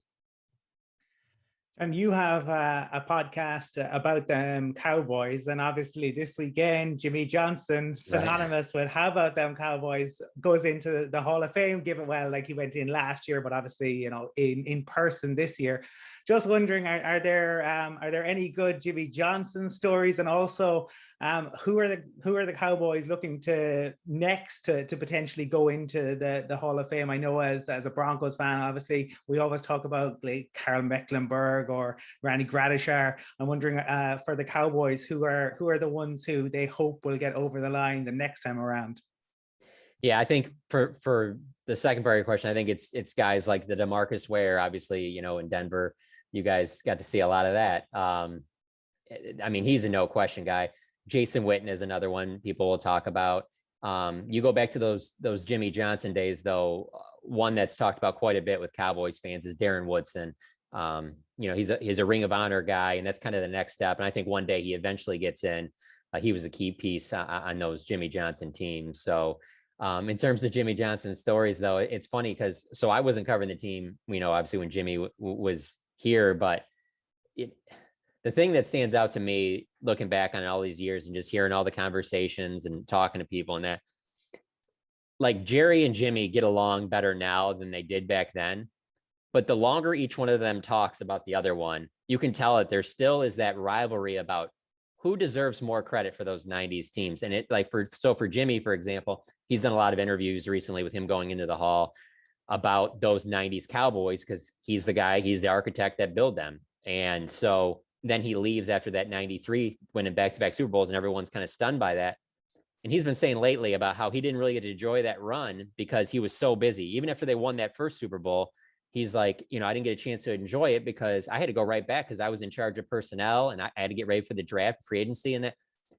And you have a podcast about them Cowboys, and obviously this weekend, Jimmy Johnson, synonymous with how about them Cowboys, goes into the Hall of Fame, given, well, like he went in last year, but obviously, in person this year. Just wondering, are there any good Jimmy Johnson stories, and also who are the Cowboys looking to next to potentially go into the Hall of Fame? I know as a Broncos fan, obviously we always talk about like Karl Mecklenburg or Randy Gradishar. I'm wondering for the Cowboys, who are the ones who they hope will get over the line the next time around? Yeah, I think for the second part of your question, I think it's guys like the DeMarcus Ware, obviously, in Denver. You guys got to see a lot of that. I mean, he's a no question guy. Jason Witten is another one people will talk about. You go back to those Jimmy Johnson days, though. One that's talked about quite a bit with Cowboys fans is Darren Woodson. He's a Ring of Honor guy, and that's kind of the next step. And I think one day he eventually gets in. He was a key piece on those Jimmy Johnson teams. So in terms of Jimmy Johnson's stories, though, it's funny because I wasn't covering the team, obviously when Jimmy was here, but the thing that stands out to me looking back on all these years and just hearing all the conversations and talking to people and that, like Jerry and Jimmy get along better now than they did back then. But the longer each one of them talks about the other one, you can tell that there still is that rivalry about who deserves more credit for those 90s teams. And for Jimmy, for example, he's done a lot of interviews recently with him going into the hall about those 90s Cowboys because he's the architect that built them. And so then he leaves after that 93 winning back-to-back Super Bowls, and everyone's kind of stunned by that. And he's been saying lately about how he didn't really get to enjoy that run because he was so busy. Even after they won that first Super Bowl, he's like, I didn't get a chance to enjoy it because I had to go right back because I was in charge of personnel and I had to get ready for the draft, free agency and that.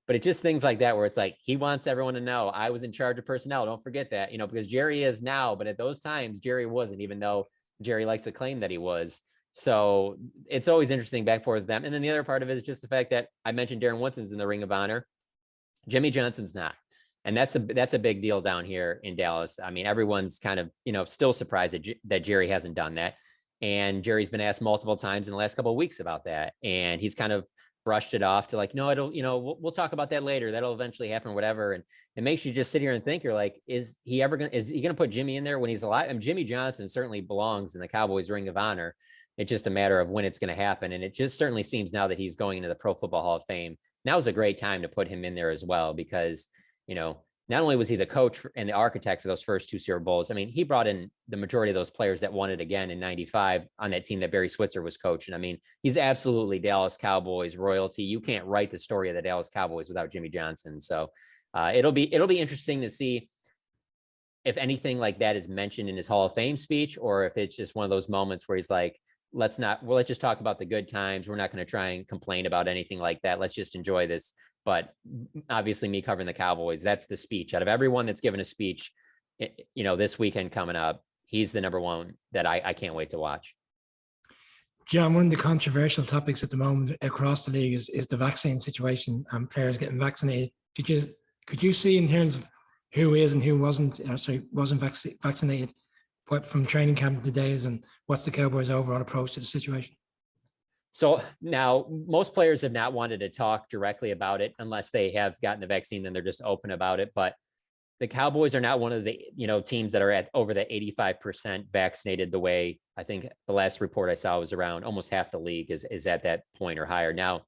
But it's just things like that where it's like, he wants everyone to know I was in charge of personnel. Don't forget that, because Jerry is now, but at those times, Jerry wasn't, even though Jerry likes to claim that he was. So it's always interesting back and forth with them. And then the other part of it is just the fact that I mentioned Darren Woodson's in the Ring of Honor. Jimmy Johnson's not. And that's a big deal down here in Dallas. I mean, everyone's kind of, still surprised that Jerry hasn't done that. And Jerry's been asked multiple times in the last couple of weeks about that. And he's kind of brushed it off to like, no, we'll talk about that later. That'll eventually happen, whatever. And it makes you just sit here and think, you're like, is he going to put Jimmy in there when he's alive? And Jimmy Johnson certainly belongs in the Cowboys Ring of Honor. It's just a matter of when it's going to happen. And it just certainly seems now that he's going into the Pro Football Hall of Fame, now is a great time to put him in there as well, because, not only was he the coach and the architect for those first two Super Bowls, I mean, he brought in the majority of those players that won it again in 95 on that team that Barry Switzer was coaching. I mean, he's absolutely Dallas Cowboys royalty. You can't write the story of the Dallas Cowboys without Jimmy Johnson. So it'll be interesting to see if anything like that is mentioned in his Hall of Fame speech, or if it's just one of those moments where he's like, let's just talk about the good times. We're not going to try and complain about anything like that. Let's just enjoy this. But obviously me covering the Cowboys, that's the speech out of everyone that's given a speech, this weekend coming up. He's the number one that I can't wait to watch. John, one of the controversial topics at the moment across the league is the vaccine situation and players getting vaccinated. Could you see in terms of who is and who wasn't vaccinated, what from training camp to days, and what's the Cowboys' overall approach to the situation? So now most players have not wanted to talk directly about it unless they have gotten the vaccine, then they're just open about it. But the Cowboys are not one of the, teams that are at over the 85% vaccinated, the way I think the last report I saw was around almost half the league is at that point or higher. Now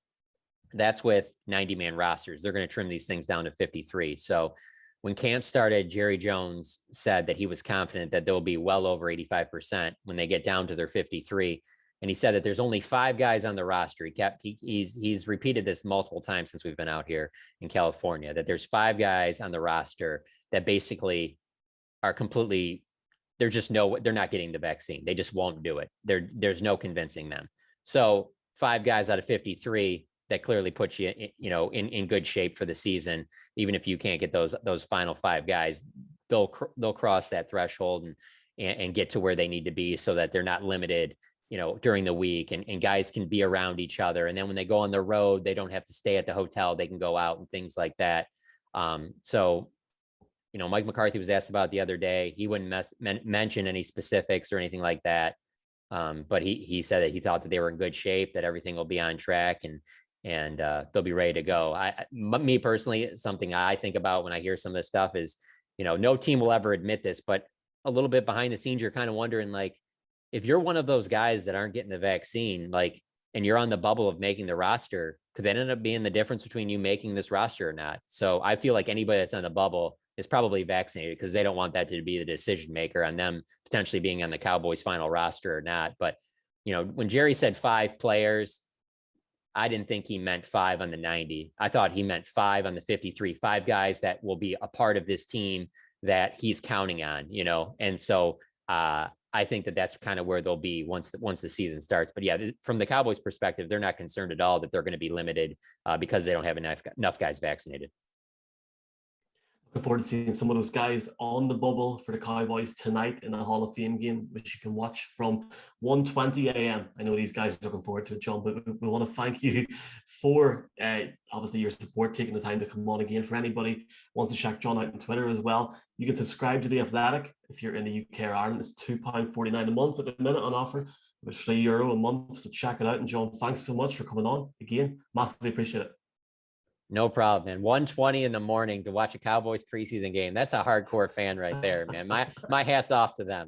that's with 90-man rosters. They're going to trim these things down to 53. So when camp started, Jerry Jones said that he was confident that they'll be well over 85% when they get down to their 53. And he said that there's only 5 guys on the roster. He's repeated this multiple times since we've been out here in California, that there's 5 guys on the roster that basically are completely, they're not getting the vaccine. They just won't do it. There's no convincing them. So 5 guys out of 53, that clearly puts you, in good shape for the season. Even if you can't get those final 5 guys, they'll cross that threshold and get to where they need to be, so that they're not limited, during the week, and guys can be around each other. And then when they go on the road, they don't have to stay at the hotel. They can go out and things like that. So, Mike McCarthy was asked about the other day. He wouldn't mention any specifics or anything like that. But he said that he thought that they were in good shape, that everything will be on track, and they'll be ready to go. Me personally, something I think about when I hear some of this stuff is, no team will ever admit this, but a little bit behind the scenes, you're kind of wondering, like, if you're one of those guys that aren't getting the vaccine, and you're on the bubble of making the roster, could that end up being the difference between you making this roster or not? So I feel like anybody that's on the bubble is probably vaccinated, because they don't want that to be the decision maker on them potentially being on the Cowboys final roster or not. But, when Jerry said 5 players, I didn't think he meant 5 on the 90. I thought he meant 5 on the 53, 5 guys that will be a part of this team that he's counting on, and so I think that that's kind of where they'll be once the season starts. But yeah, from the Cowboys' perspective, they're not concerned at all that they're going to be limited because they don't have enough guys vaccinated. Looking forward to seeing some of those guys on the bubble for the Cowboys tonight in the Hall of Fame game, which you can watch from 1:20 a.m. I know these guys are looking forward to it, John, but we want to thank you for obviously your support, taking the time to come on again. For anybody who wants to check John out on Twitter as well, you can subscribe to The Athletic if you're in the UK or Ireland. It's £2.49 a month at the minute on offer, with €3 a month. So check it out. And John, thanks so much for coming on again. Massively appreciate it. No problem, man. 1:20 in the morning to watch a Cowboys preseason game. That's a hardcore fan right there, man. My hat's off to them.